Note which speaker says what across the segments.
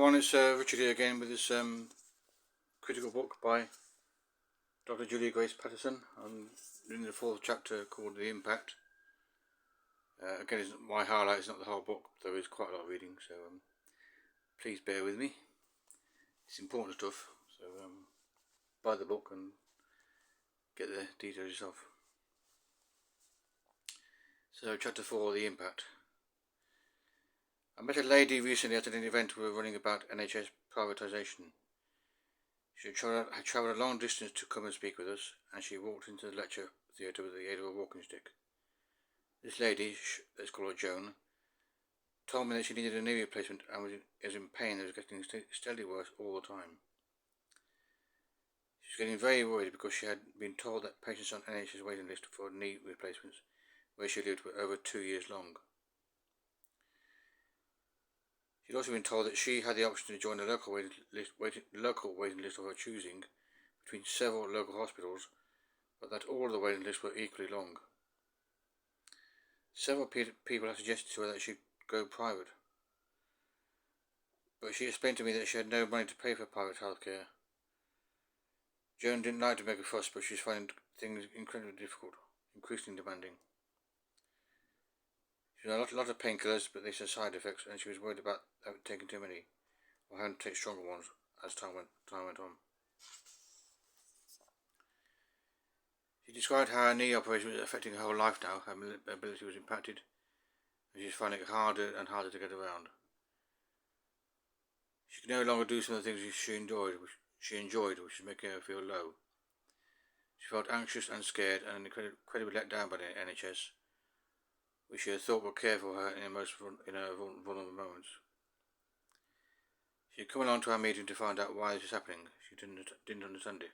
Speaker 1: everyone, it's Richard here again with this critical book by Dr. Grace Patterson. I'm reading the fourth chapter called The Impact. Again, it's my highlight, it's not the whole book, there is quite a lot of reading, so please bear with me. It's important stuff, so buy the book and get the details yourself. So, chapter 4, The Impact. I met a lady recently at an event we were running about NHS privatisation. She had travelled a long distance to come and speak with us, and she walked into the lecture theatre with the aid of a walking stick. This lady, let's call her Joan, told me that she needed a knee replacement and was in pain and was getting steadily worse all the time. She was getting very worried because she had been told that patients on NHS waiting list for knee replacements where she lived were over 2 years long. She'd also been told that she had the option to join a local waiting list of her choosing between several local hospitals, but that all of the waiting lists were equally long. Several people had suggested to her that she go private, but she explained to me that she had no money to pay for private healthcare. Joan didn't like to make a fuss, but she was finding things incredibly difficult, increasingly demanding. She had a lot of painkillers, but they had side effects, and she was worried about taking too many, or having to take stronger ones as time went on. She described how her knee operation was affecting her whole life now. Her mobility was impacted, and she was finding it harder and harder to get around. She could no longer do some of the things she enjoyed, which was making her feel low. She felt anxious and scared and incredibly let down by the NHS, which she had thought would care for her in her vulnerable moments. She had come along to our meeting to find out why this was happening. She didn't understand it.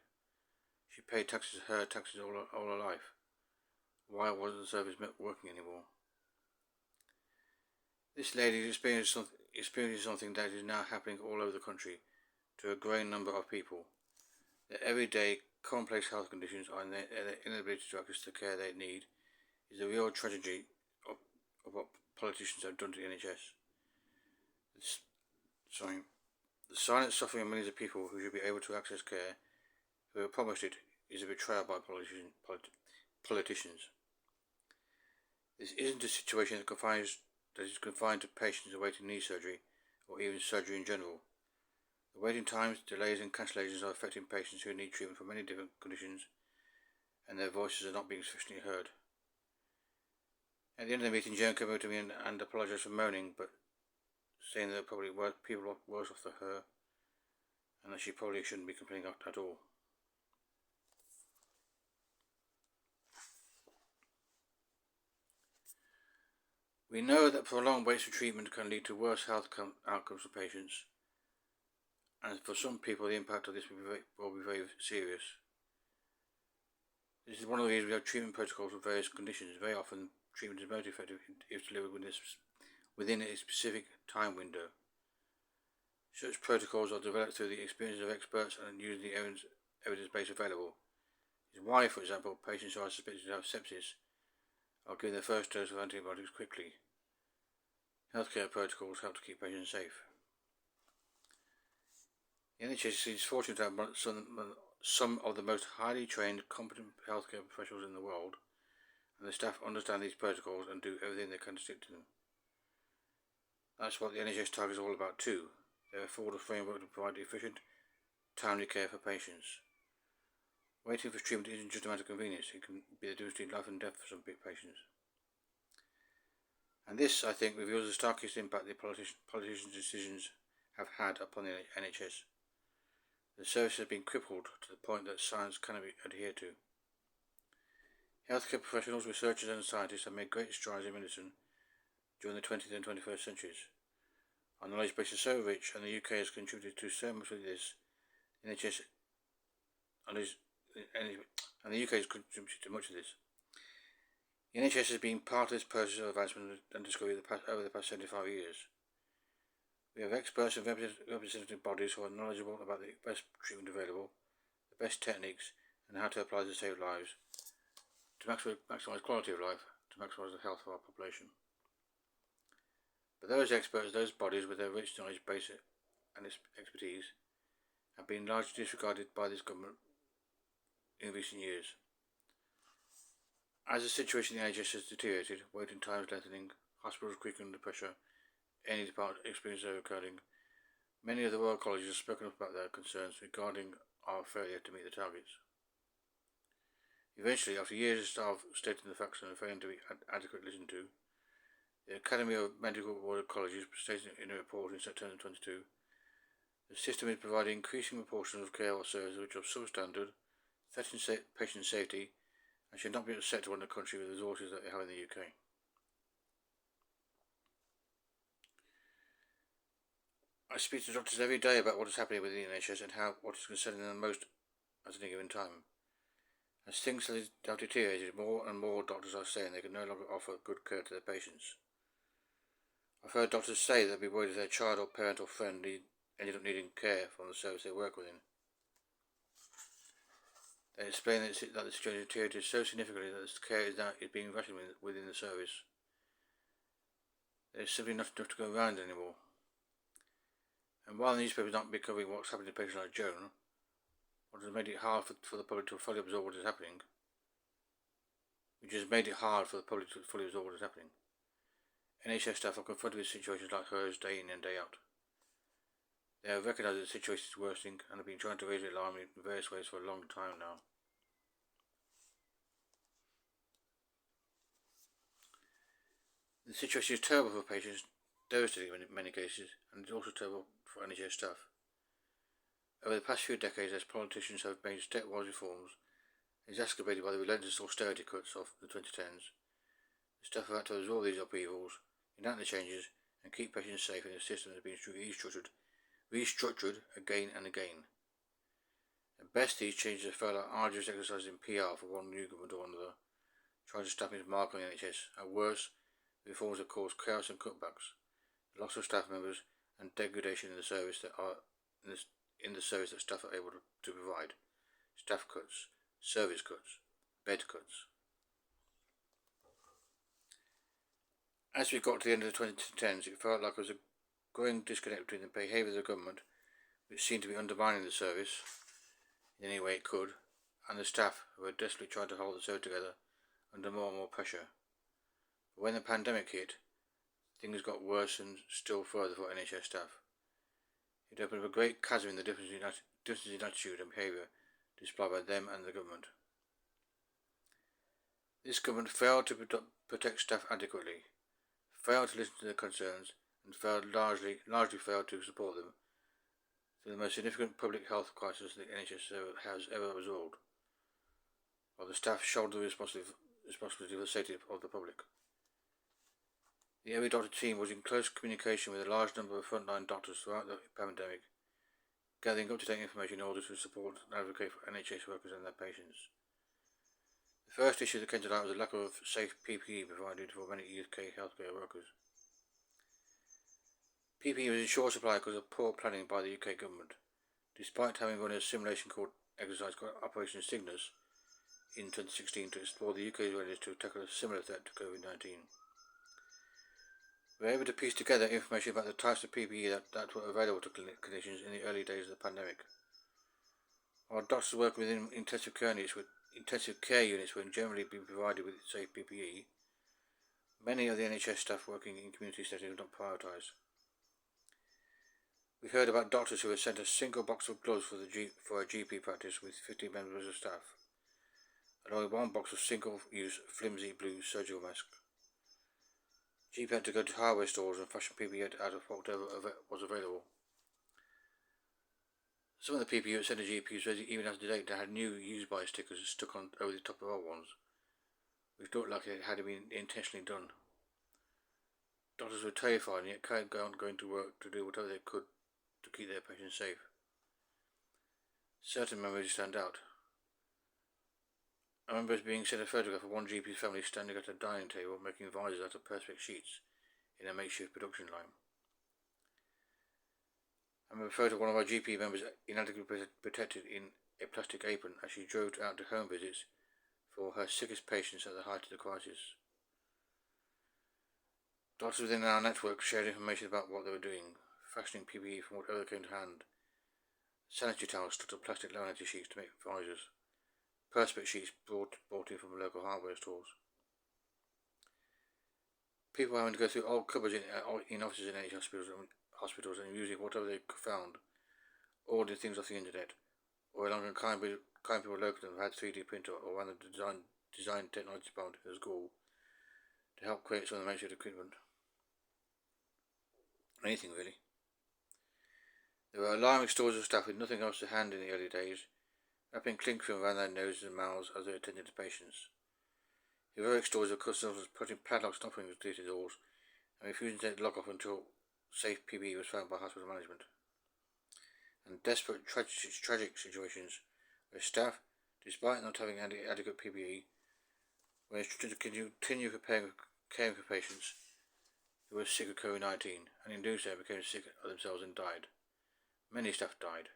Speaker 1: She paid her taxes all her life. Why wasn't the service working anymore? This lady is experiencing something that is now happening all over the country to a growing number of people. Their everyday, complex health conditions and their inability to access the care they need is a real tragedy of what politicians have done to the NHS. The silent suffering of millions of people who should be able to access care, who were promised it, is a betrayal by politicians. This isn't a situation that is confined to patients awaiting knee surgery, or even surgery in general. The waiting times, delays and cancellations are affecting patients who need treatment for many different conditions, and their voices are not being sufficiently heard. At the end of the meeting, Joan came over to me and apologised for moaning, but saying that probably people are worse off than her, and that she probably shouldn't be complaining at all. We know that prolonged waits for treatment can lead to worse health outcomes for patients, and for some people the impact of this will be very serious. This is one of the reasons we have treatment protocols for various conditions. Very often, treatment is most effective if delivered within a specific time window. Such protocols are developed through the experience of experts and using the evidence base available. This is why, for example, patients who are suspected to have sepsis are given their first dose of antibiotics quickly. Healthcare protocols help to keep patients safe. The NHS is fortunate to have some of the most highly trained, competent healthcare professionals in the world, and the staff understand these protocols and do everything they can to stick to them. That's what the NHS target is all about too. They afford a framework to provide efficient, timely care for patients. Waiting for treatment isn't just a matter of convenience, it can be the difference between life and death for some big patients. And this, I think, reveals the starkest impact the politicians' decisions have had upon the NHS. The service has been crippled to the point that science cannot be adhered to. Healthcare professionals, researchers and scientists have made great strides in medicine during the 20th and 21st centuries. Our knowledge base is so rich, and the UK has contributed to so much of this. The NHS and the UK has contributed to much of this. The NHS has been part of this process of advancement and discovery over the past 75 years. We have experts and representative bodies who are knowledgeable about the best treatment available, the best techniques, and how to apply to save lives, to maximise quality of life, to maximise the health of our population. But those experts, those bodies with their rich knowledge base and expertise have been largely disregarded by this government in recent years. As the situation in the NHS has deteriorated, waiting times lengthening, hospitals creaking under pressure, any department experiencing overcrowding, many of the Royal Colleges have spoken up about their concerns regarding our failure to meet the targets. Eventually, after years of staff stating the facts and failing to be adequately listened to, the Academy of Medical Royal Colleges stated in a report in September 2022, the system is providing increasing proportions of care or services which are substandard, threatening patient safety, and should not be acceptable in a country with the resources that we have in the UK. I speak to doctors every day about what is happening within the NHS and what is concerning them most at any given time. As things have deteriorated, more and more doctors are saying they can no longer offer good care to their patients. I've heard doctors say they'll be worried if their child or parent or friend ended up needing care from the service they work within. They explain that the situation deteriorated so significantly that the care is being rationed within the service. There is simply not enough to go around anymore. And while the newspapers aren't covering what's happening to patients like Joan, what has made it hard for the public to fully absorb what is happening, NHS staff are confronted with situations like hers day in and day out. They have recognised that the situation is worsening and have been trying to raise the alarm in various ways for a long time now. The situation is terrible for patients, devastating in many cases, and it's also terrible for NHS staff. Over the past few decades, as politicians have made stepwise reforms, exacerbated by the relentless austerity cuts of the 2010s, the staff have had to absorb these upheavals, enact the changes, and keep patients safe in a system that has been restructured again and again. At best, these changes have felt like arduous exercises in PR for one new government or another, trying to stamp its mark on the NHS. At worst, the reforms have caused chaos and cutbacks, the loss of staff members, and degradation in the service that staff are able to provide. Staff cuts, service cuts, bed cuts. As we got to the end of the 2010s, it felt like there was a growing disconnect between the behaviour of the government, which seemed to be undermining the service in any way it could, and the staff, who were desperately trying to hold the service together under more and more pressure. But when the pandemic hit, things got worse and still further for NHS staff. It opened up a great chasm in the differences in attitude and behaviour displayed by them and the government. This government failed to protect staff adequately, failed to listen to their concerns, and largely failed to support them through the most significant public health crisis the NHS has ever absorbed, while the staff shoulder the responsibility for the safety of the public. The EveryDoctor team was in close communication with a large number of frontline doctors throughout the pandemic, gathering up-to-date information in order to support and advocate for NHS workers and their patients. The first issue that came to light was the lack of safe PPE provided for many UK healthcare workers. PPE was in short supply because of poor planning by the UK government, despite having run a simulation called exercise called Operation Cygnus in 2016 to explore the UK's readiness to tackle a similar threat to COVID-19. We were able to piece together information about the types of PPE that were available to clinicians in the early days of the pandemic. While doctors working within intensive care units were generally being provided with safe PPE, many of the NHS staff working in community settings were not prioritised. We heard about doctors who were sent a single box of gloves for a GP practice with 50 members of staff, along with one box of single-use flimsy blue surgical masks. GP had to go to hardware stores and fashion PPE out of whatever was available. Some of the PPE that sent to GPs even as to date that had new use-by stickers stuck on over the top of old ones, which looked like it had been intentionally done. Doctors were terrified and yet carried on going to work to do whatever they could to keep their patients safe. Certain memories stand out. I remember being sent a photograph of one GP's family standing at a dining table making visors out of perspex sheets in a makeshift production line. I remember a photo of one of our GP members inadequately protected in a plastic apron as she drove out to home visits for her sickest patients at the height of the crisis. Doctors within our network shared information about what they were doing, fashioning PPE from whatever came to hand. Sanitary towels stuck to plastic laminated sheets to make visors. Perspex sheets brought in from local hardware stores. People having to go through old cupboards in offices in NHS hospitals and using whatever they found, ordering things off the internet, or along with kind people local to them who had 3D printer or ran the design technology department in the school to help create some of the makeshift equipment. Anything really. There were alarming stories of staff with nothing else to hand in the early days, wrapping cling film around their noses and mouths as they attended to patients. Heroic stories of customers putting padlocks and offerings to theatre doors and refusing to take the lock off until safe PPE was found by hospital management. And desperate, tragic situations where staff, despite not having adequate PPE, were instructed to continue caring for patients who were sick of COVID-19, and in doing so became sick of themselves and died. Many staff died.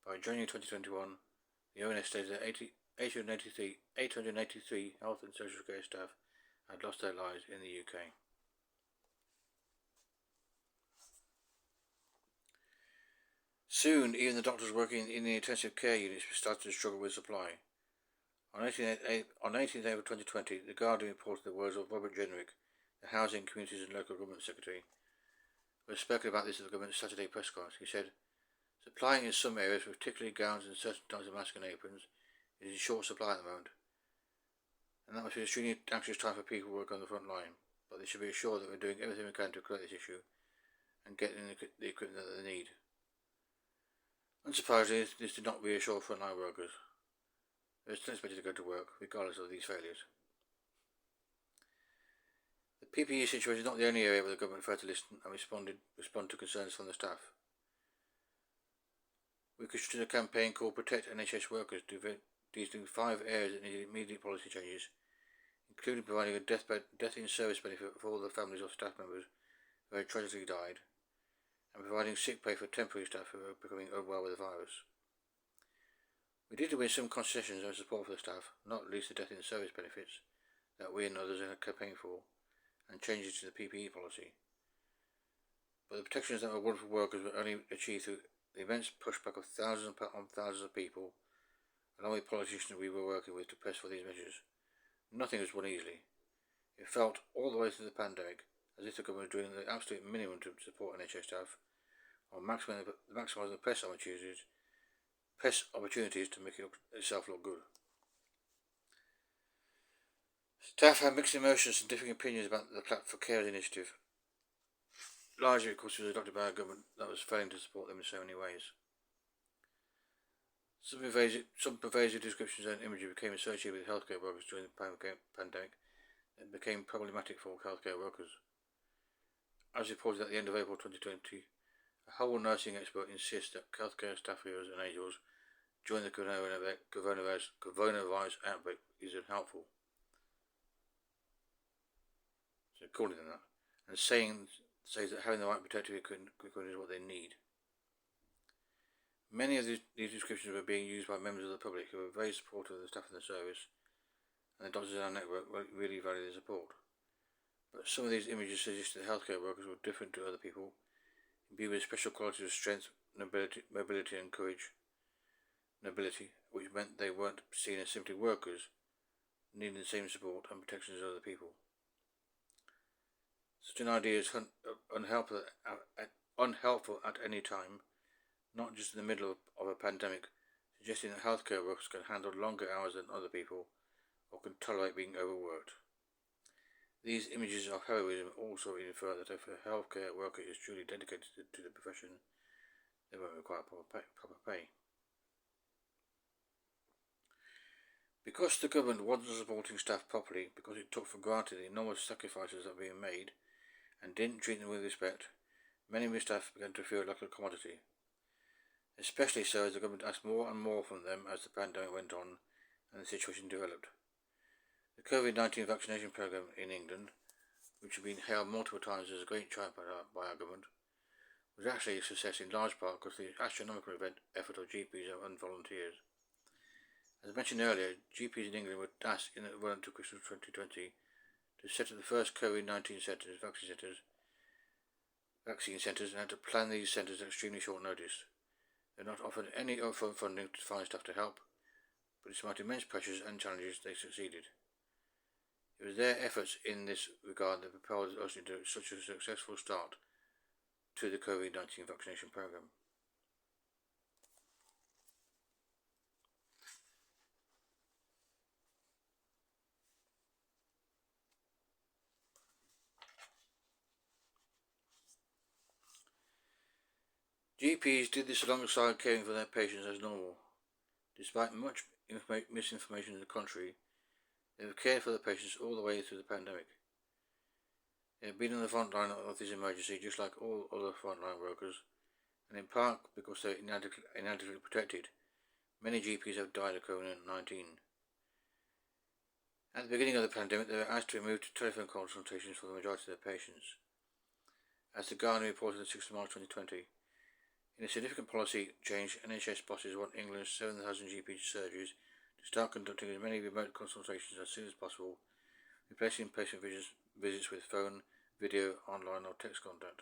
Speaker 1: By January 2021, the ONS stated that 883 health and social care staff had lost their lives in the UK. Soon, even the doctors working in the intensive care units started to struggle with supply. On 18th April 2020, The Guardian reported the words of Robert Jenrick, the Housing, Communities and Local Government Secretary, who had spoken about this at the government's Saturday press conference. He said, "Supplying in some areas, particularly gowns and certain types of masks and aprons, is in short supply at the moment. And that must be an extremely anxious time for people who work on the front line, but they should be assured that we're doing everything we can to correct this issue and get in the equipment that they need." Unsurprisingly, this did not reassure frontline workers. They were still expected to go to work, regardless of these failures. The PPE situation is not the only area where the government failed to listen and respond to concerns from the staff. We constructed a campaign called Protect NHS Workers, detailing 5 areas that needed immediate policy changes, including providing a death in service benefit for all the families of staff members who had tragically died, and providing sick pay for temporary staff who were becoming unwell with the virus. We did win some concessions and support for the staff, not least the death in service benefits that we and others had campaigned for, and changes to the PPE policy. But the protections that were won for workers were only achieved through the immense pushback of thousands upon thousands of people, along with politicians we were working with to press for these measures. Nothing was won easily. It felt all the way through the pandemic as if the government was doing the absolute minimum to support NHS staff, or maximising the press opportunities to make itself look good. Staff had mixed emotions and differing opinions about the Clap for Care initiative, largely because it was adopted by a government that was failing to support them in so many ways. Some pervasive descriptions and imagery became associated with healthcare workers during the pandemic and became problematic for healthcare workers. As reported at the end of April 2020, a whole nursing expert insists that healthcare staff heroes and angels during the coronavirus outbreak is unhelpful. So calling them that, and says that having the right protective equipment is what they need. Many of these descriptions were being used by members of the public who were very supportive of the staff in the service, and the doctors in our network really value their support. But some of these images suggest that healthcare workers were different to other people, imbued with special qualities of strength, mobility and courage. Nobility, which meant they weren't seen as simply workers, needing the same support and protection as other people. Such an idea is unhelpful at any time, not just in the middle of a pandemic, suggesting that healthcare workers can handle longer hours than other people or can tolerate being overworked. These images of heroism also infer that if a healthcare worker is truly dedicated to the profession, they won't require proper pay. Because the government wasn't supporting staff properly, because it took for granted the enormous sacrifices that were being made, and didn't treat them with respect, many of the staff began to feel like a commodity. Especially so as the government asked more and more from them as the pandemic went on and the situation developed. The COVID-19 vaccination programme in England, which had been hailed multiple times as a great triumph by our government, was actually a success in large part because of the astronomical effort of GPs and volunteers. As mentioned earlier, GPs in England were asked in the run to Christmas 2020 to set up the first COVID-19 vaccine centres, vaccine centres and had to plan these centres at extremely short notice. They are not offered any upfront funding to find staff to help, but despite immense pressures and challenges, they succeeded. It was their efforts in this regard that propelled us into such a successful start to the COVID-19 vaccination programme. GPs did this alongside caring for their patients as normal. Despite much misinformation to the contrary, they have cared for the patients all the way through the pandemic. They have been on the front line of this emergency just like all other frontline workers, and in part because they are inadequately protected, many GPs have died of COVID-19. At the beginning of the pandemic, they were asked to remove telephone consultations for the majority of their patients. As the Guardian reported on 6th March 2020, in a significant policy change, NHS bosses want England's 7,000 GP surgeries to start conducting as many remote consultations as soon as possible, replacing patient visits with phone, video, online or text contact.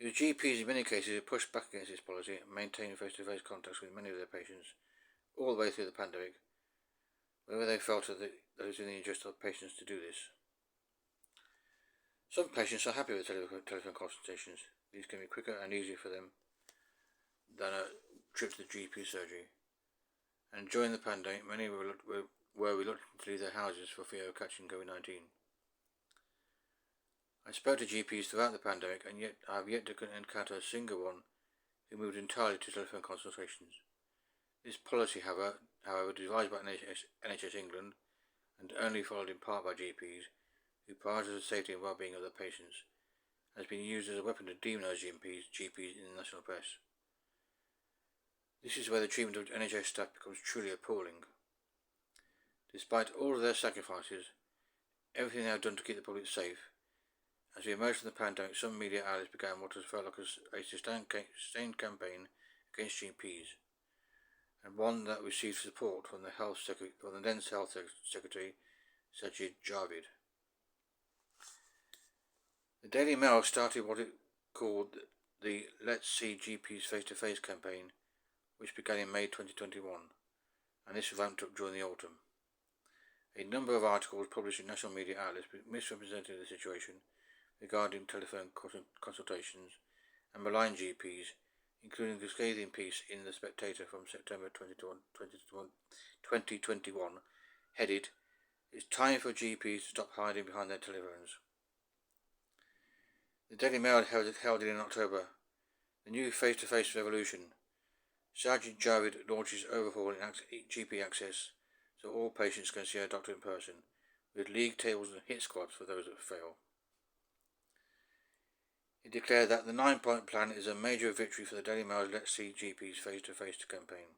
Speaker 1: It was GPs in many cases who pushed back against this policy and maintained face-to-face contacts with many of their patients all the way through the pandemic, whether they felt that it was in the interest of patients to do this. Some patients are happy with telephone consultations. These can be quicker and easier for them than a trip to the GP surgery. And during the pandemic, many were reluctant to leave their houses for fear of catching COVID-19. I spoke to GPs throughout the pandemic, and yet I have yet to encounter a single one who moved entirely to telephone consultations. This policy, however, devised by NHS England and only followed in part by GPs, who prioritize the safety and well-being of their patients, has been used as a weapon to demonise GPs in the national press. This is where the treatment of NHS staff becomes truly appalling. Despite all of their sacrifices, everything they have done to keep the public safe, as we emerged from the pandemic, some media outlets began what has felt like a sustained campaign against GPs, and one that received support from the then Health Secretary, Sajid Javid. The Daily Mail started what it called the Let's See GPs Face-to-Face campaign, which began in May 2021, and this ramped up during the autumn. A number of articles published in national media outlets misrepresented the situation regarding telephone consultations and malign GPs, including a scathing piece in The Spectator from September 2021, headed, "It's time for GPs to stop hiding behind their telephones." The Daily Mail held it in October. The new face-to-face revolution. Sajid Javid launches overhaul in GP access so all patients can see a doctor in person, with league tables and hit squads for those that fail. He declared that the 9-point plan is a major victory for the Daily Mail's Let's See GPs Face-to-Face campaign.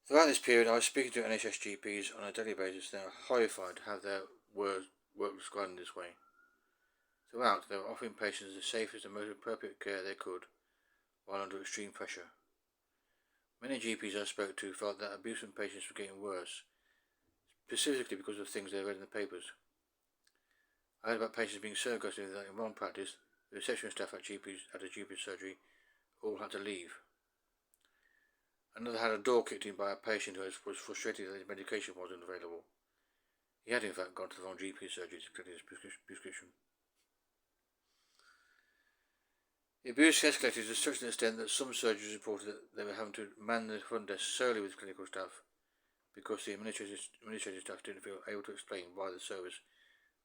Speaker 1: Throughout this period, I was speaking to NHS GPs on a daily basis. They are horrified to have their work described in this way. Throughout, they were offering patients the safest and most appropriate care they could, while under extreme pressure. Many GPs I spoke to felt that abuse from patients was getting worse, specifically because of things they read in the papers. I heard about patients being so aggressive that in one practice, the reception staff at a GP surgery all had to leave. Another had a door kicked in by a patient who was frustrated that his medication wasn't available. He had in fact gone to the wrong GP surgery to collect his prescription. The abuse escalated to such an extent that some surgeons reported that they were having to man the front desk solely with clinical staff because the administrative staff didn't feel able to explain why the service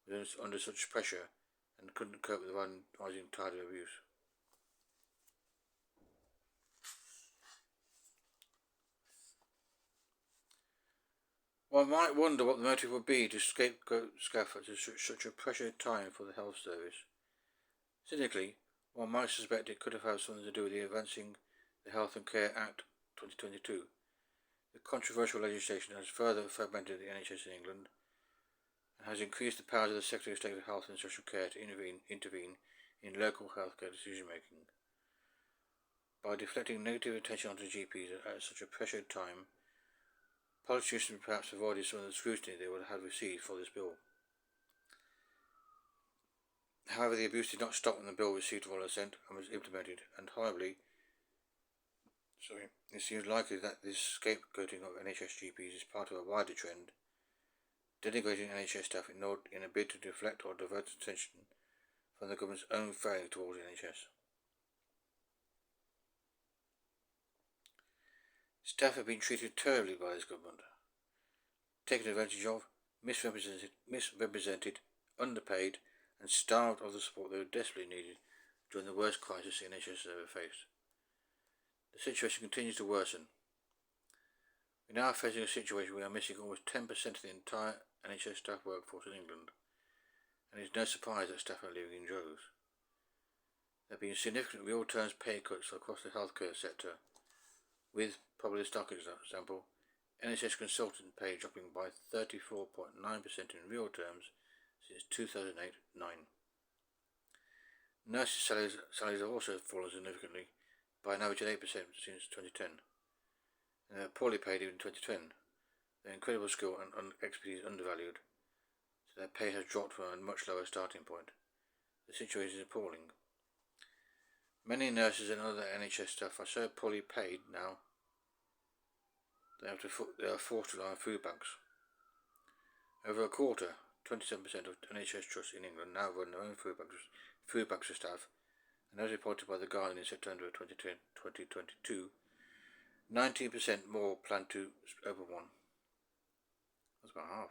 Speaker 1: was under such pressure and couldn't cope with the rising tide of abuse. One might wonder what the motive would be to scapegoat staff at such a pressured time for the health service. Cynically, one might suspect it could have had something to do with the Advancing the Health and Care Act 2022. The controversial legislation has further fragmented the NHS in England and has increased the powers of the Secretary of State for Health and Social Care to intervene in local healthcare decision making. By deflecting negative attention onto GPs at such a pressured time, politicians perhaps avoided some of the scrutiny they would have received for this bill. However, the abuse did not stop when the bill received royal assent and was implemented, and it seems likely that this scapegoating of NHS GPs is part of a wider trend, denigrating NHS staff in a bid to deflect or divert attention from the government's own failing towards the NHS. Staff have been treated terribly by this government, taken advantage of, misrepresented, underpaid, and starved of the support they were desperately needed during the worst crisis the NHS has ever faced. The situation continues to worsen. We are now facing a situation where we are missing almost 10% of the entire NHS staff workforce in England, and it is no surprise that staff are leaving in droves. There have been significant real terms pay cuts across the healthcare sector, with, probably the starkest example, NHS consultant pay dropping by 34.9% in real terms since 2008-09. Nurses' salaries have also fallen significantly, by an average of 8% since 2010, and they are poorly paid even in 2010. Their incredible skill and expertise undervalued, so their pay has dropped from a much lower starting point. The situation is appalling. Many nurses and other NHS staff are so poorly paid now they are forced to rely on food banks. Over a quarter, 27% of NHS trusts in England now run their own food banks for staff, and as reported by The Guardian in September 2022, 19% more plan to open one. That's about half.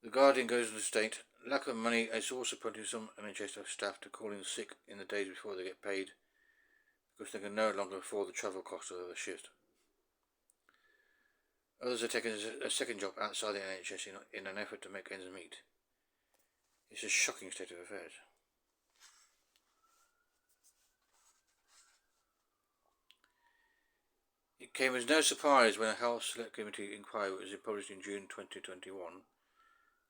Speaker 1: The Guardian goes on to state, lack of money is also prompting some NHS staff to call in sick in the days before they get paid, because they can no longer afford the travel costs of their shift. Others are taking a second job outside the NHS in an effort to make ends meet. It's a shocking state of affairs. It came as no surprise when a Health Select Committee inquiry was published in June 2021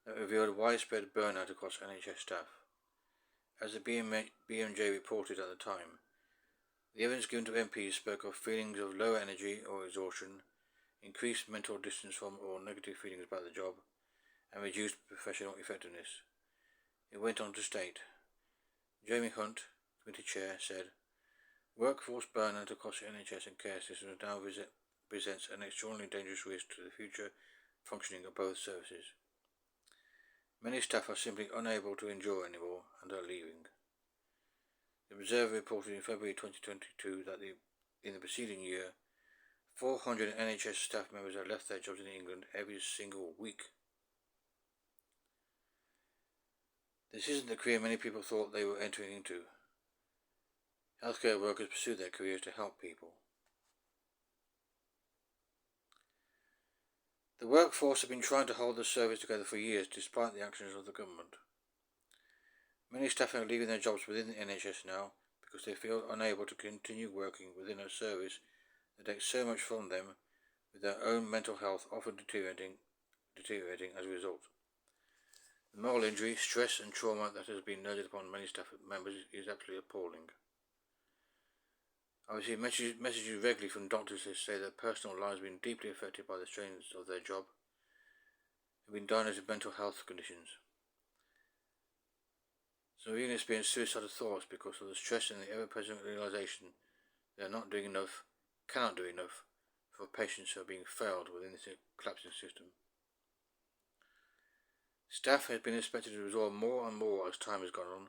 Speaker 1: that revealed widespread burnout across NHS staff. As the BMJ reported at the time, the evidence given to MPs spoke of feelings of low energy or exhaustion, increased mental distance from or negative feelings about the job, and reduced professional effectiveness. It went on to state, Jamie Hunt, committee chair, said, workforce burnout across the NHS and care systems now presents an extraordinarily dangerous risk to the future functioning of both services. Many staff are simply unable to endure anymore and are leaving. The Observer reported in February 2022 that in the preceding year, 400 NHS staff members have left their jobs in England every single week. This isn't the career many people thought they were entering into. Healthcare workers pursue their careers to help people. The workforce have been trying to hold the service together for years despite the actions of the government. Many staff are leaving their jobs within the NHS now because they feel unable to continue working within a service that takes so much from them, with their own mental health often deteriorating as a result. The moral injury, stress and trauma that has been loaded upon many staff members is absolutely appalling. I receive messages regularly from doctors who say their personal lives have been deeply affected by the strains of their job, have been diagnosed with mental health conditions. Some have even experienced suicidal thoughts because of the stress and the ever-present realization they are not doing enough, cannot do enough, for patients who are being failed within this collapsing system. Staff has been expected to absorb more and more as time has gone on,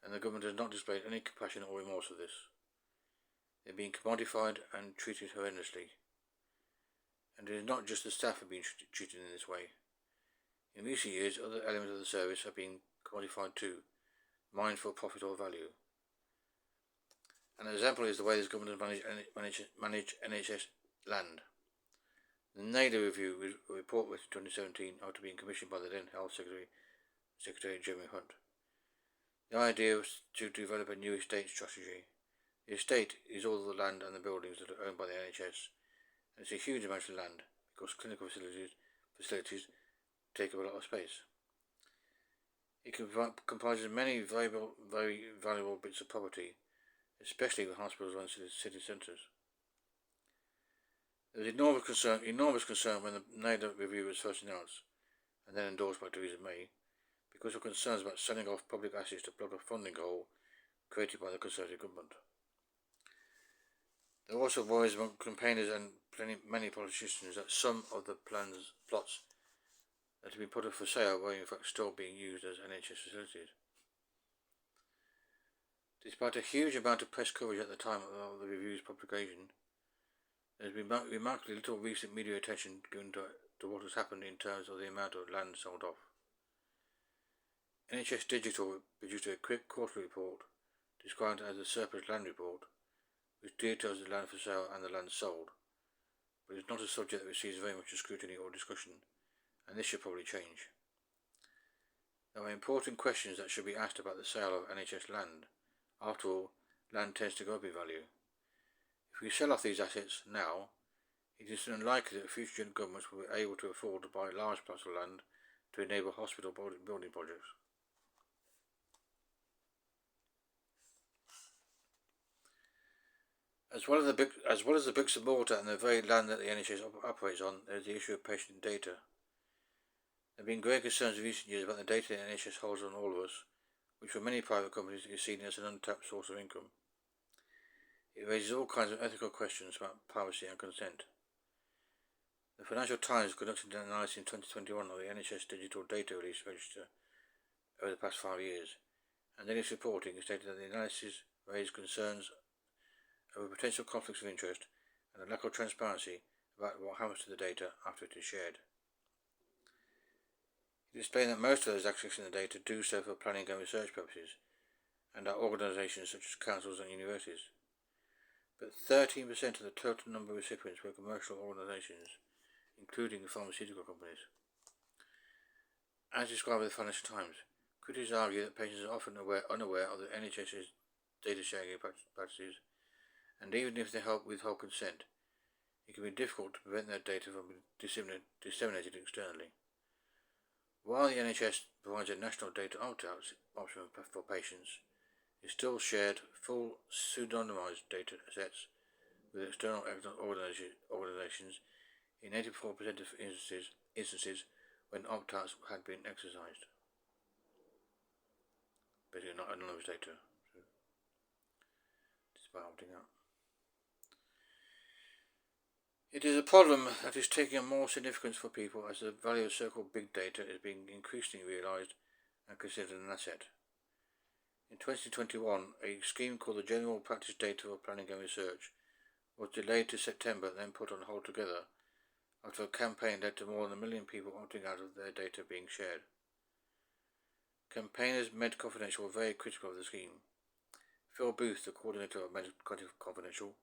Speaker 1: and the government has not displayed any compassion or remorse for this. They are being commodified and treated horrendously. And it is not just the staff who are being treated in this way. In recent years, other elements of the service have been commodified too, mined for profit or value. An example is the way this government has managed NHS land. The Naylor Review report written in 2017 after being commissioned by the then Health Secretary Jeremy Hunt. The idea was to develop a new estate strategy. The estate is all the land and the buildings that are owned by the NHS, and it's a huge amount of land because clinical facilities take up a lot of space. It comprises many very valuable bits of property, especially with hospitals and city centres. There was enormous concern when the Naylor Review was first announced, and then endorsed by Theresa May, because of concerns about selling off public assets to plug a funding hole created by the Conservative government. There are also worries among campaigners and many politicians that some of the plots that have been put up for sale were in fact still being used as NHS facilities. Despite a huge amount of press coverage at the time of the review's publication, there has been remarkably little recent media attention given to what has happened in terms of the amount of land sold off. NHS Digital produced a quick quarterly report described as the Surplus Land Report, which details the land for sale and the land sold, but is not a subject that receives very much scrutiny or discussion, and this should probably change. There are important questions that should be asked about the sale of NHS land. After all, land tends to go up in value. If we sell off these assets now, it is unlikely that future governments will be able to afford to buy large plots of land to enable hospital building projects. As well as the bricks and mortar and the very land that the NHS operates on, there is the issue of patient data. There have been great concerns in recent years about the data the NHS holds on all of us, which for many private companies is seen as an untapped source of income. It raises all kinds of ethical questions about privacy and consent. The Financial Times conducted an analysis in 2021 of the NHS Digital Data Release Register over the past 5 years, and in its reporting it stated that the analysis raised concerns over potential conflicts of interest and a lack of transparency about what happens to the data after it is shared. It explained that most of those accessing the data do so for planning and research purposes, and are organisations such as councils and universities. But 13% of the total number of recipients were commercial organisations, including pharmaceutical companies. As described by the Financial Times, critics argue that patients are often unaware of the NHS's data sharing practices, and even if they withhold consent, it can be difficult to prevent their data from being disseminated externally. While the NHS provides a national data opt-out option for patients, it still shared full pseudonymised data sets with external organisations in 84% of instances when opt-outs had been exercised. Basically not anonymous data, despite opting out. It is a problem that is taking on more significance for people as the value of so-called big data is being increasingly realised and considered an asset. In 2021, a scheme called the General Practice Data for Planning and Research was delayed to September and then put on hold together after a campaign led to more than 1 million people opting out of their data being shared. Campaigners made Confidential were very critical of the scheme. Phil Booth, the coordinator of Med Confidential,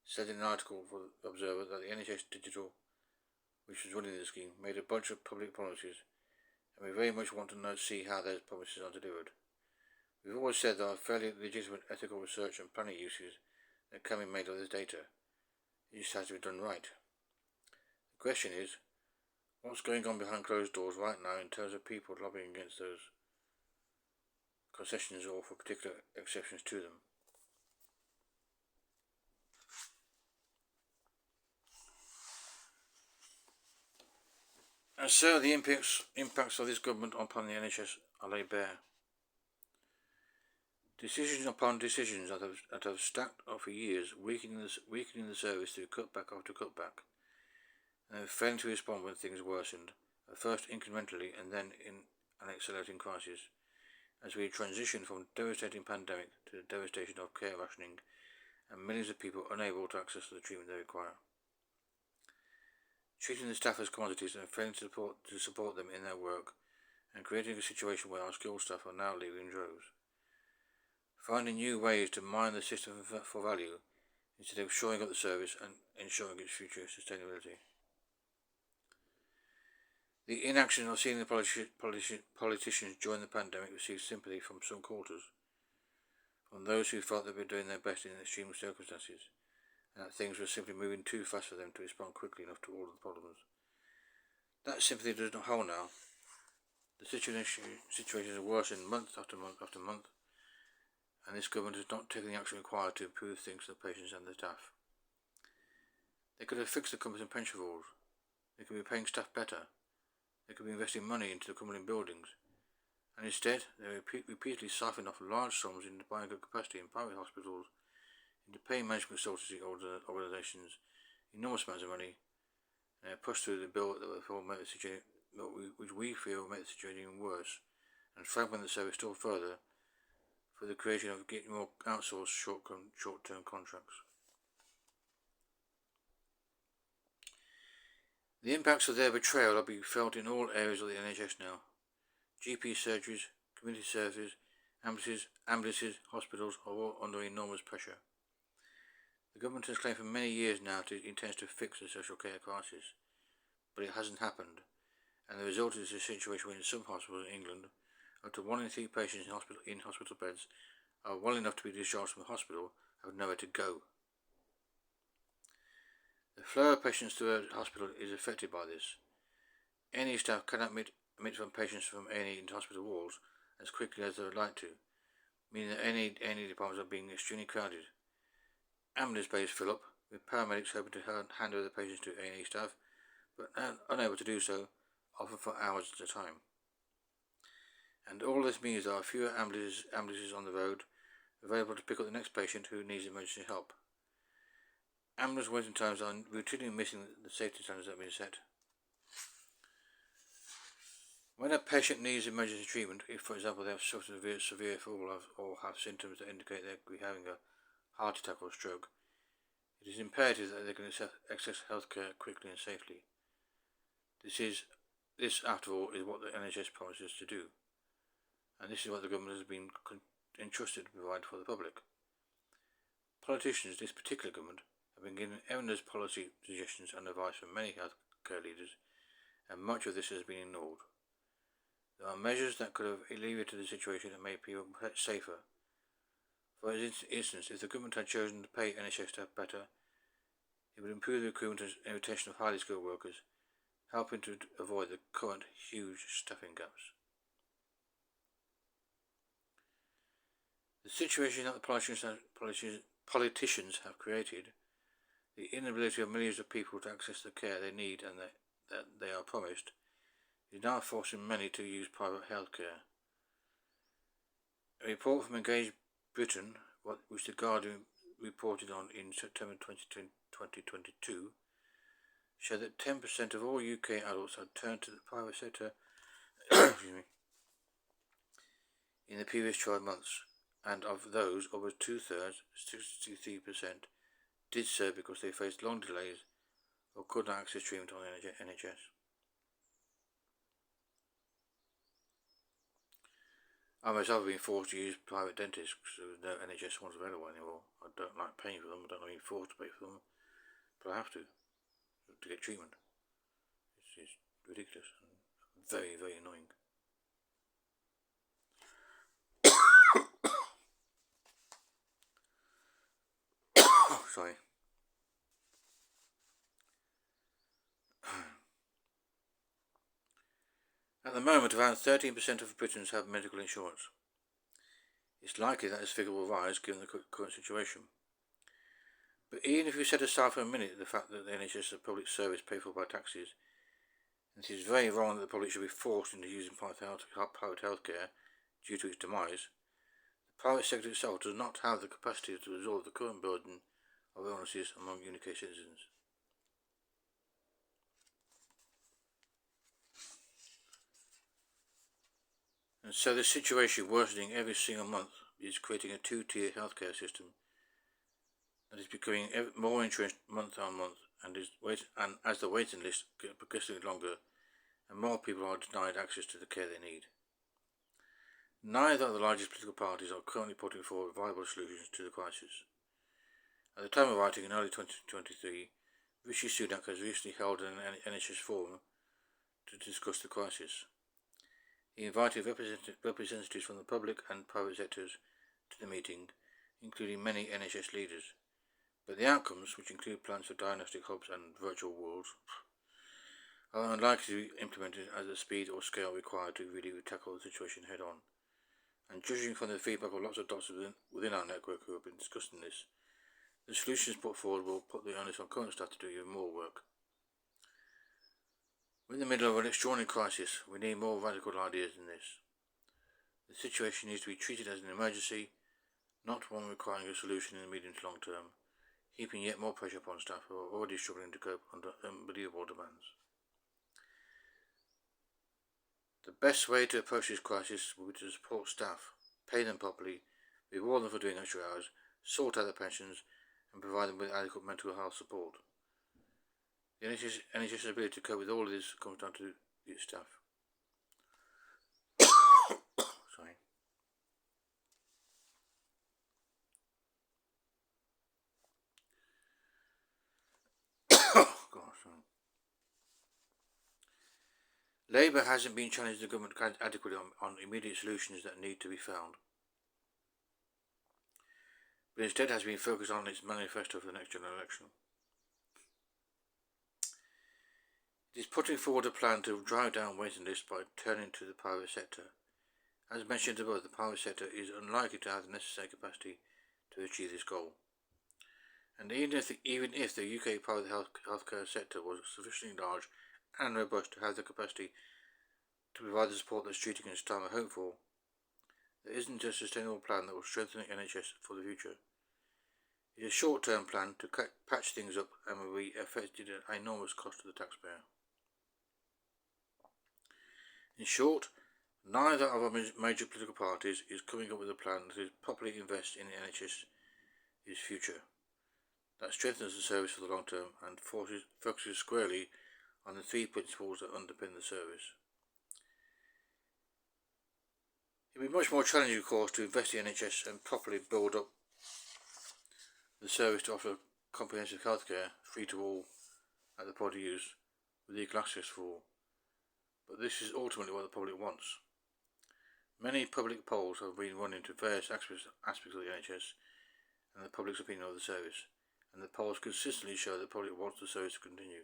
Speaker 1: said in an article for the Observer that the NHS Digital, which was running the scheme, made a bunch of public promises, and we very much want to see how those promises are delivered. We've always said there are fairly legitimate ethical research and planning uses that can be made of this data. It just has to be done right. The question is, what's going on behind closed doors right now in terms of people lobbying against those concessions or for particular exceptions to them? And so the impacts of this government upon the NHS are laid bare. Decisions upon decisions that have stacked up for years, weakening the service through cutback after cutback, and failing to respond when things worsened, at first incrementally and then in an accelerating crisis, as we transition from a devastating pandemic to the devastation of care rationing and millions of people unable to access the treatment they require. Treating the staff as commodities and failing to support them in their work, and creating a situation where our skilled staff are now leaving in droves. Finding new ways to mine the system for value instead of shoring up the service and ensuring its future sustainability. The inaction of senior politicians during the pandemic received sympathy from some quarters, from those who felt they were doing their best in extreme circumstances, and that things were simply moving too fast for them to respond quickly enough to all of the problems. That sympathy does not hold now. The situation has worsened month after month after month, and this government has not taken the action required to improve things for the patients and the staff. They could have fixed the company pension rules. They could be paying staff better. They could be investing money into the Cumberland buildings. and instead they repeatedly siphon off large sums in buying capacity in private hospitals, into paying management consultancy organisations enormous amounts of money, and push through the bill that will make the situation, which we feel will make the situation even worse, and fragment the service still further for the creation of getting more outsourced short-term contracts. The impacts of their betrayal are being felt in all areas of the NHS now. GP surgeries, community services, ambulances, hospitals are all under enormous pressure. The government has claimed for many years now that it intends to fix the social care crisis, but it hasn't happened, and the result is a situation where in some hospitals in England, up to 1 in 3 patients in hospital beds are well enough to be discharged from the hospital have nowhere to go. The flow of patients to a hospital is affected by this. A&E staff cannot admit from patients from A&E into hospital walls as quickly as they would like to, meaning that A&E departments are being extremely crowded. Ambulance bays fill up, with paramedics hoping to hand over the patients to A&E staff, but unable to do so, often for hours at a time. And all this means there are fewer ambulances on the road, available to pick up the next patient who needs emergency help. Ambulance waiting times are routinely missing the safety standards that have been set. When a patient needs emergency treatment, if for example they have suffered a severe fall or have symptoms that indicate they could be having a heart attack or stroke, it is imperative that they can access healthcare quickly and safely. This, after all, is what the NHS promises to do, and this is what the government has been entrusted to provide for the public. Politicians, this particular government, have been given endless policy suggestions and advice from many healthcare leaders, and much of this has been ignored. There are measures that could have alleviated the situation and made people safer. For instance, if the government had chosen to pay NHS staff better, it would improve the recruitment and retention of highly skilled workers, helping to avoid the current huge staffing gaps. The situation that the politicians have created, the inability of millions of people to access the care they need and that they are promised, is now forcing many to use private health care. A report from Engage Britain, which The Guardian reported on in September 2022, showed that 10% of all UK adults had turned to the private sector in the previous 12 months, and of those, over 2/3, 63%, did so because they faced long delays or could not access treatment on the NHS. I myself have been forced to use private dentists because there are no NHS ones available anymore. I don't like paying for them, I don't like being forced to pay for them, but I have to get treatment. It's ridiculous and very, very annoying. Sorry. At the moment, around 13% of Britons have medical insurance. It's likely that this figure will rise given the current situation. But even if we set aside for a minute the fact that the NHS is a public service paid for by taxes, it is very wrong that the public should be forced into using private healthcare due to its demise. The private sector itself does not have the capacity to absorb the current burden of illnesses among UK citizens. And so the situation worsening every single month is creating a two-tier healthcare system that is becoming more entrenched month on month, and as the waiting list gets progressively longer and more people are denied access to the care they need. Neither of the largest political parties are currently putting forward viable solutions to the crisis. At the time of writing in early 2023, Rishi Sunak has recently held an NHS forum to discuss the crisis. He invited representatives from the public and private sectors to the meeting, including many NHS leaders, but the outcomes, which include plans for diagnostic hubs and virtual wards, are unlikely to be implemented at the speed or scale required to really tackle the situation head on. And judging from the feedback of lots of doctors within our network who have been discussing this, the solutions put forward will put the onus on current staff to do even more work. We're in the middle of an extraordinary crisis. We need more radical ideas than this. The situation needs to be treated as an emergency, not one requiring a solution in the medium to long term, heaping yet more pressure upon staff who are already struggling to cope under unbelievable demands. The best way to approach this crisis will be to support staff, pay them properly, reward them for doing extra hours, sort out their pensions, and provide them with adequate mental health support. The NHS's ability to cope with all of this comes down to its staff. Sorry. Labour hasn't been challenging the government adequately on immediate solutions that need to be found, but instead has been focused on its manifesto for the next general election. It is putting forward a plan to drive down waiting lists by turning to the private sector. As mentioned above, the private sector is unlikely to have the necessary capacity to achieve this goal. And even if the UK private healthcare sector was sufficiently large and robust to have the capacity to provide the support that street against time are hoped for, there isn't a sustainable plan that will strengthen the NHS for the future. It is a short-term plan to patch things up and will be affected at an enormous cost to the taxpayer. In short, neither of our major political parties is coming up with a plan that is properly invest in the NHS's future, that strengthens the service for the long term and focuses squarely on the three principles that underpin the service. It will be much more challenging, of course, to invest in the NHS and properly build up the service to offer comprehensive healthcare, free to all, at the point of use, with equal access for all. But this is ultimately what the public wants. Many public polls have been run into various aspects of the NHS and the public's opinion of the service, and the polls consistently show that the public wants the service to continue.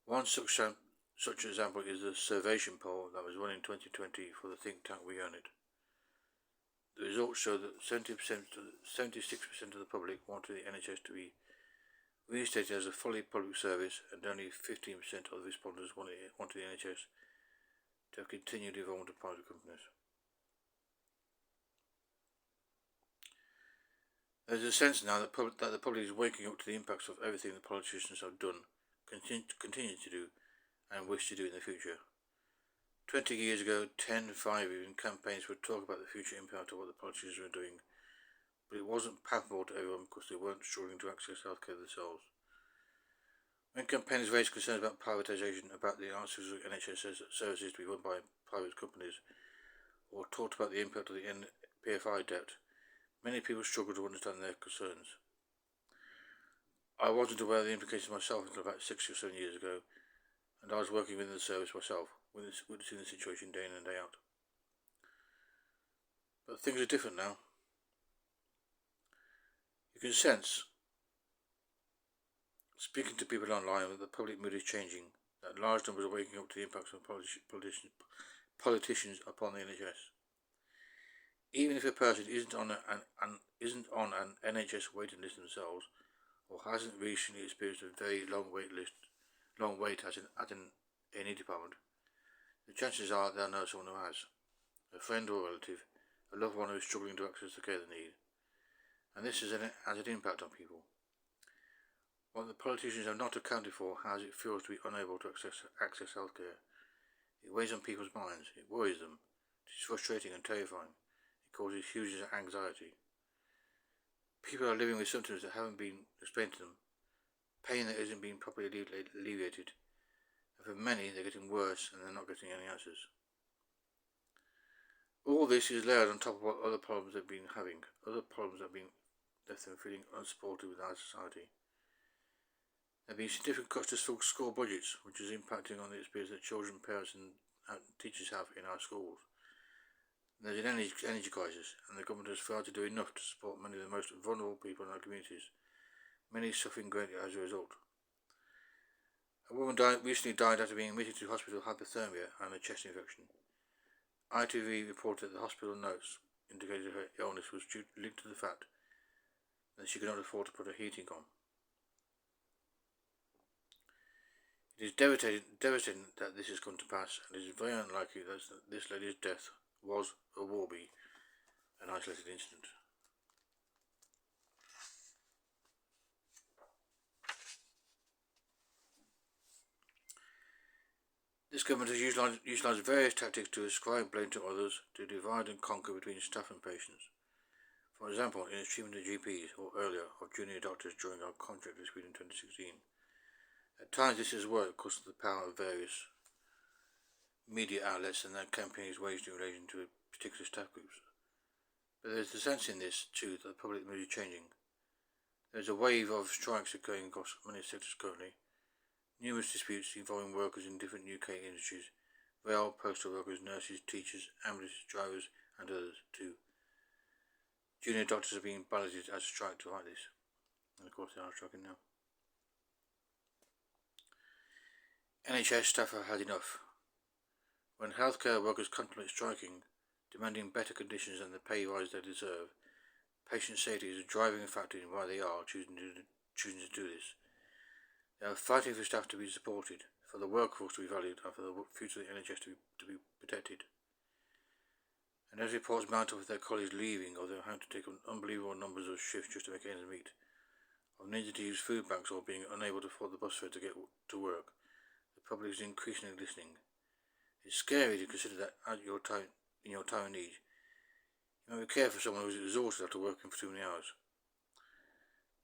Speaker 1: One such example is the Survation poll that was run in 2020 for the think tank We Own It. The results show that 76% of the public wanted the NHS to be reinstated as a fully public service, and only 15% of the respondents wanted the NHS to have continued involvement of private companies. There is a sense now that the public is waking up to the impacts of everything the politicians have done, continue to do, and wish to do in the future. 20 years ago, 10, 5 even, campaigns would talk about the future impact of what the politicians were doing, but it wasn't palpable to everyone because they weren't struggling to access healthcare themselves. When campaigners raised concerns about privatisation, about the answers of NHS services to be run by private companies, or talked about the impact of the PFI debt, many people struggled to understand their concerns. I wasn't aware of the implications myself until about 6 or 7 years ago, and I was working within the service myself, witnessing the situation day in and day out. But things are different now. You can sense, speaking to people online, that the public mood is changing, that large numbers are waking up to the impacts of politicians upon the NHS. Even if a person isn't on an NHS waiting list themselves, or hasn't recently experienced a very long wait at an A&E department, the chances are they'll know someone who has, a friend or a relative, a loved one who is struggling to access the care they need, and this has an impact on people. What the politicians have not accounted for how it feels to be unable to access healthcare. It weighs on people's minds, it worries them, it is frustrating and terrifying, it causes huge anxiety. People are living with symptoms that haven't been explained to them, pain that isn't being properly alleviated, and for many they're getting worse and they're not getting any answers. All this is layered on top of what other problems they've been having, other problems that have been left them feeling unsupported within our society. There have been significant cuts to school budgets, which is impacting on the experience that children, parents and teachers have in our schools. There's an energy crisis, and the government has failed to do enough to support many of the most vulnerable people in our communities, many suffering greatly as a result. A woman recently died after being admitted to hospital with hypothermia and a chest infection. ITV reported that the hospital notes indicated her illness was linked to the fact that she could not afford to put her heating on. It is devastating that this has come to pass, and it is very unlikely that this lady's death was or will be an isolated incident. This government has utilised various tactics to ascribe blame to others, to divide and conquer between staff and patients. For example, in its treatment of GPs, or earlier, of junior doctors during our contract dispute in 2016. At times this has worked because of the power of various media outlets and their campaigns waged in relation to particular staff groups. But there is a sense in this, too, that the public mood is changing. There is a wave of strikes occurring across many sectors currently. Numerous disputes involving workers in different UK industries, rail, postal workers, nurses, teachers, ambulance drivers and others too. Junior doctors are being balloted as a strike to fight this. And of course they are striking now. NHS staff have had enough. When healthcare workers contemplate striking, demanding better conditions and the pay rise they deserve, patient safety is a driving factor in why they are choosing to do this. They are fighting for staff to be supported, for the workforce to be valued, and for the future of the NHS to be protected. And as reports mount up of their colleagues leaving, or they're having to take on unbelievable numbers of shifts just to make ends meet, of needing to use food banks or being unable to afford the bus fare to get to work, the public is increasingly listening. It's scary to consider that in your time of need, you might be cared for someone who is exhausted after working for too many hours.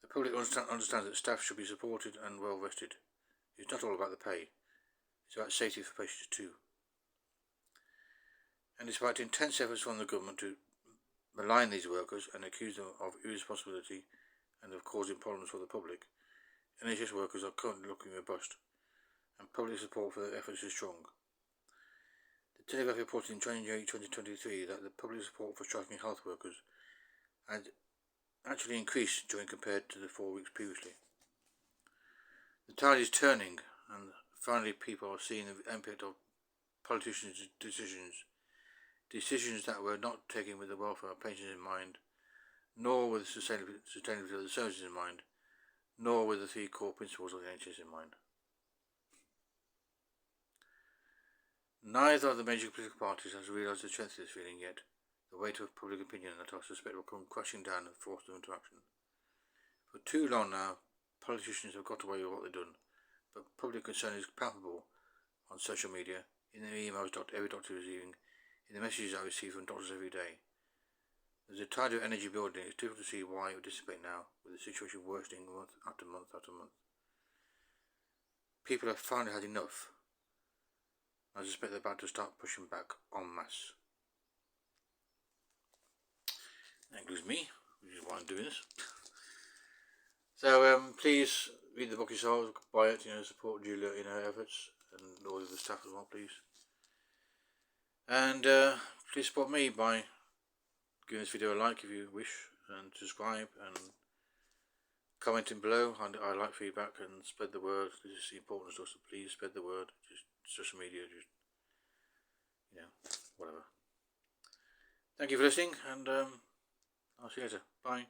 Speaker 1: The public understands that staff should be supported and well rested. It's not all about the pay. It's about safety for patients too. And despite intense efforts from the government to malign these workers and accuse them of irresponsibility and of causing problems for the public, NHS workers are currently looking robust, and public support for their efforts is strong. The Telegraph reported in January 2023 that the public support for striking health workers had actually increased during compared to the 4 weeks previously. The tide is turning, and finally people are seeing the impact of politicians' decisions that were not taken with the welfare of patients in mind, nor with the sustainability of the services in mind, nor with the 3 core principles of the NHS in mind. Neither of the major political parties has realised the strength of this feeling yet, the weight of public opinion that I suspect will come crashing down and force them into action. For too long now, politicians have got away with what they've done, but public concern is palpable on social media, in the emails EveryDoctor is receiving, in the messages I receive from doctors every day. There's a tide of energy building. It's difficult to see why it would dissipate now, with the situation worsening month after month after month. People have finally had enough. I suspect they're about to start pushing back en masse. That includes me, which is why I'm doing this. So please read the book yourselves, buy it, support Julia in her efforts, and all of the staff as well, please. And please support me by giving this video a like if you wish, and subscribe, and commenting below. I like feedback, and spread the word. This is important stuff, so please spread the word. Just social media, just whatever. Thank you for listening, and I'll see you later. Bye.